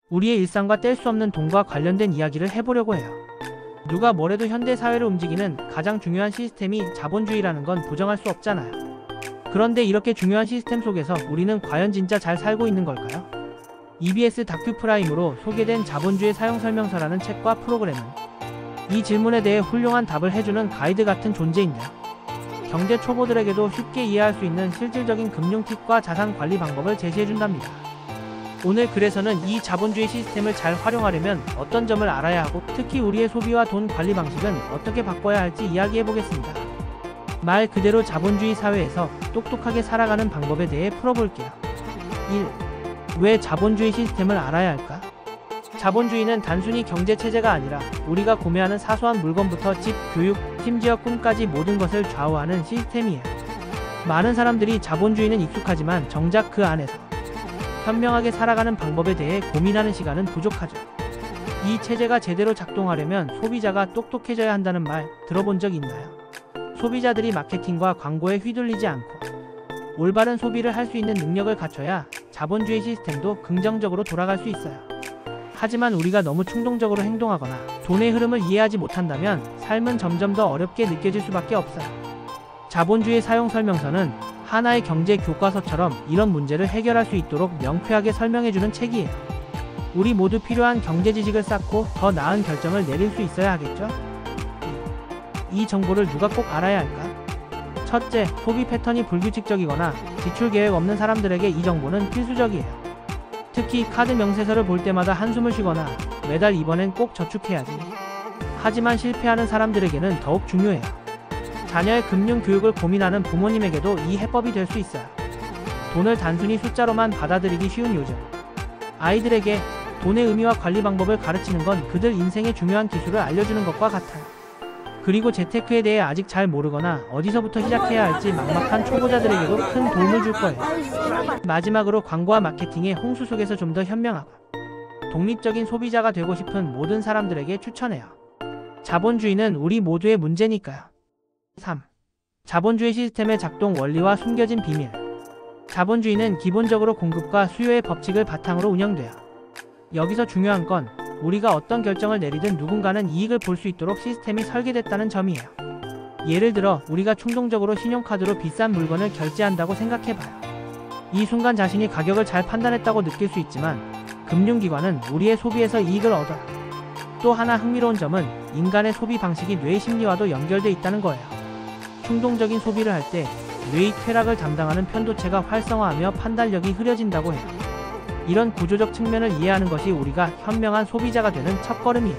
우리의 일상과 뗄 수 없는 돈과 관련된 이야기를 해보려고 해요. 누가 뭐래도 현대 사회를 움직이는 가장 중요한 시스템이 자본주의라는 건 부정할 수 없잖아요. 그런데 이렇게 중요한 시스템 속에서 우리는 과연 진짜 잘 살고 있는 걸까요? EBS 다큐 프라임으로 소개된 자본주의 사용 설명서라는 책과 프로그램은 이 질문에 대해 훌륭한 답을 해주는 가이드 같은 존재인데요. 경제 초보들에게도 쉽게 이해할 수 있는 실질적인 금융 팁과 자산 관리 방법을 제시해준답니다. 오늘 글에서는 이 자본주의 시스템을 잘 활용하려면 어떤 점을 알아야 하고, 특히 우리의 소비와 돈 관리 방식은 어떻게 바꿔야 할지 이야기해보겠습니다. 말 그대로 자본주의 사회에서 똑똑하게 살아가는 방법에 대해 풀어볼게요. 1. 왜 자본주의 시스템을 알아야 할까? 자본주의는 단순히 경제체제가 아니라 우리가 구매하는 사소한 물건부터 집, 교육, 심지어 꿈까지 모든 것을 좌우하는 시스템이에요. 많은 사람들이 자본주의는 익숙하지만 정작 그 안에서 현명하게 살아가는 방법에 대해 고민하는 시간은 부족하죠. 이 체제가 제대로 작동하려면 소비자가 똑똑해져야 한다는 말 들어본 적 있나요? 소비자들이 마케팅과 광고에 휘둘리지 않고 올바른 소비를 할 수 있는 능력을 갖춰야 자본주의 시스템도 긍정적으로 돌아갈 수 있어요. 하지만 우리가 너무 충동적으로 행동하거나 돈의 흐름을 이해하지 못한다면 삶은 점점 더 어렵게 느껴질 수밖에 없어요. 자본주의 사용 설명서는 하나의 경제 교과서처럼 이런 문제를 해결할 수 있도록 명쾌하게 설명해주는 책이에요. 우리 모두 필요한 경제 지식을 쌓고 더 나은 결정을 내릴 수 있어야 하겠죠? 이 정보를 누가 꼭 알아야 할까? 첫째, 소비 패턴이 불규칙적이거나 지출 계획 없는 사람들에게 이 정보는 필수적이에요. 특히 카드 명세서를 볼 때마다 한숨을 쉬거나 매달 이번엔 꼭 저축해야지 하지만 실패하는 사람들에게는 더욱 중요해요. 자녀의 금융 교육을 고민하는 부모님에게도 이 해법이 될 수 있어요. 돈을 단순히 숫자로만 받아들이기 쉬운 요즘, 아이들에게 돈의 의미와 관리 방법을 가르치는 건 그들 인생의 중요한 기술을 알려주는 것과 같아요. 그리고 재테크에 대해 아직 잘 모르거나 어디서부터 시작해야 할지 막막한 초보자들에게도 큰 도움을 줄 거예요. 마지막으로 광고와 마케팅의 홍수 속에서 좀 더 현명하고 독립적인 소비자가 되고 싶은 모든 사람들에게 추천해요. 자본주의는 우리 모두의 문제니까요. 3. 자본주의 시스템의 작동 원리와 숨겨진 비밀. 자본주의는 기본적으로 공급과 수요의 법칙을 바탕으로 운영돼요. 여기서 중요한 건 우리가 어떤 결정을 내리든 누군가는 이익을 볼 수 있도록 시스템이 설계됐다는 점이에요. 예를 들어 우리가 충동적으로 신용카드로 비싼 물건을 결제한다고 생각해봐요. 이 순간 자신이 가격을 잘 판단했다고 느낄 수 있지만 금융기관은 우리의 소비에서 이익을 얻어요. 또 하나 흥미로운 점은 인간의 소비 방식이 뇌의 심리와도 연결돼 있다는 거예요. 충동적인 소비를 할 때 뇌의 쾌락을 담당하는 편도체가 활성화하며 판단력이 흐려진다고 해요. 이런 구조적 측면을 이해하는 것이 우리가 현명한 소비자가 되는 첫걸음이에요.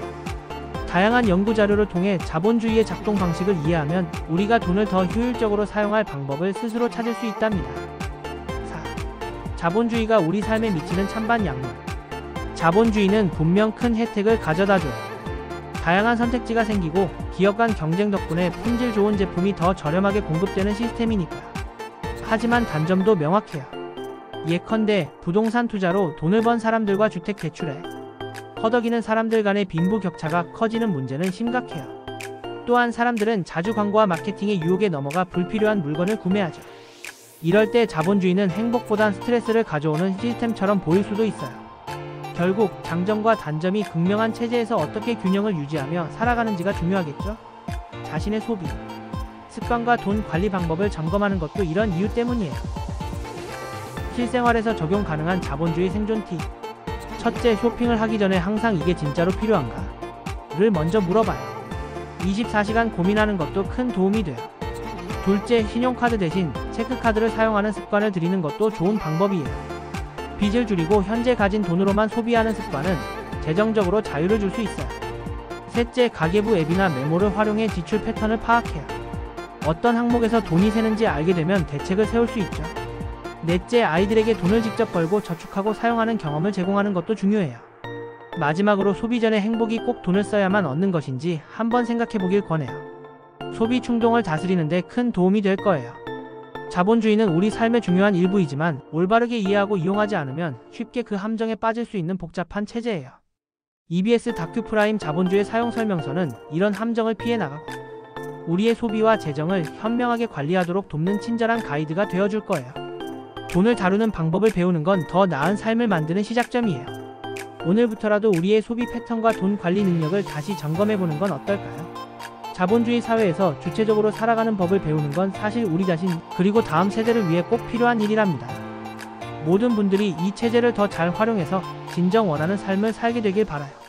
다양한 연구 자료를 통해 자본주의의 작동 방식을 이해하면 우리가 돈을 더 효율적으로 사용할 방법을 스스로 찾을 수 있답니다. 4. 자본주의가 우리 삶에 미치는 찬반 양면. 자본주의는 분명 큰 혜택을 가져다줘요. 다양한 선택지가 생기고 기업 간 경쟁 덕분에 품질 좋은 제품이 더 저렴하게 공급되는 시스템이니까요. 하지만 단점도 명확해요. 예컨대 부동산 투자로 돈을 번 사람들과 주택 대출에 허덕이는 사람들 간의 빈부격차가 커지는 문제는 심각해요. 또한 사람들은 자주 광고와 마케팅의 유혹에 넘어가 불필요한 물건을 구매하죠. 이럴 때 자본주의는 행복보단 스트레스를 가져오는 시스템처럼 보일 수도 있어요. 결국 장점과 단점이 극명한 체제에서 어떻게 균형을 유지하며 살아가는지가 중요하겠죠? 자신의 소비, 습관과 돈 관리 방법을 점검하는 것도 이런 이유 때문이에요. 실생활에서 적용 가능한 자본주의 생존 팁. 첫째, 쇼핑을 하기 전에 항상 이게 진짜로 필요한가? 를 먼저 물어봐요. 24시간 고민하는 것도 큰 도움이 돼요. 둘째, 신용카드 대신 체크카드를 사용하는 습관을 들이는 것도 좋은 방법이에요. 빚을 줄이고 현재 가진 돈으로만 소비하는 습관은 재정적으로 자유를 줄 수 있어요. 셋째, 가계부 앱이나 메모를 활용해 지출 패턴을 파악해요. 어떤 항목에서 돈이 새는지 알게 되면 대책을 세울 수 있죠. 넷째, 아이들에게 돈을 직접 벌고 저축하고 사용하는 경험을 제공하는 것도 중요해요. 마지막으로 소비 전에 행복이 꼭 돈을 써야만 얻는 것인지 한번 생각해보길 권해요. 소비 충동을 다스리는데 큰 도움이 될 거예요. 자본주의는 우리 삶의 중요한 일부이지만 올바르게 이해하고 이용하지 않으면 쉽게 그 함정에 빠질 수 있는 복잡한 체제예요. EBS 다큐 프라임 자본주의 사용 설명서는 이런 함정을 피해 나가고 우리의 소비와 재정을 현명하게 관리하도록 돕는 친절한 가이드가 되어줄 거예요. 돈을 다루는 방법을 배우는 건 더 나은 삶을 만드는 시작점이에요. 오늘부터라도 우리의 소비 패턴과 돈 관리 능력을 다시 점검해보는 건 어떨까요? 자본주의 사회에서 주체적으로 살아가는 법을 배우는 건 사실 우리 자신 그리고 다음 세대를 위해 꼭 필요한 일이랍니다. 모든 분들이 이 체제를 더 잘 활용해서 진정 원하는 삶을 살게 되길 바라요.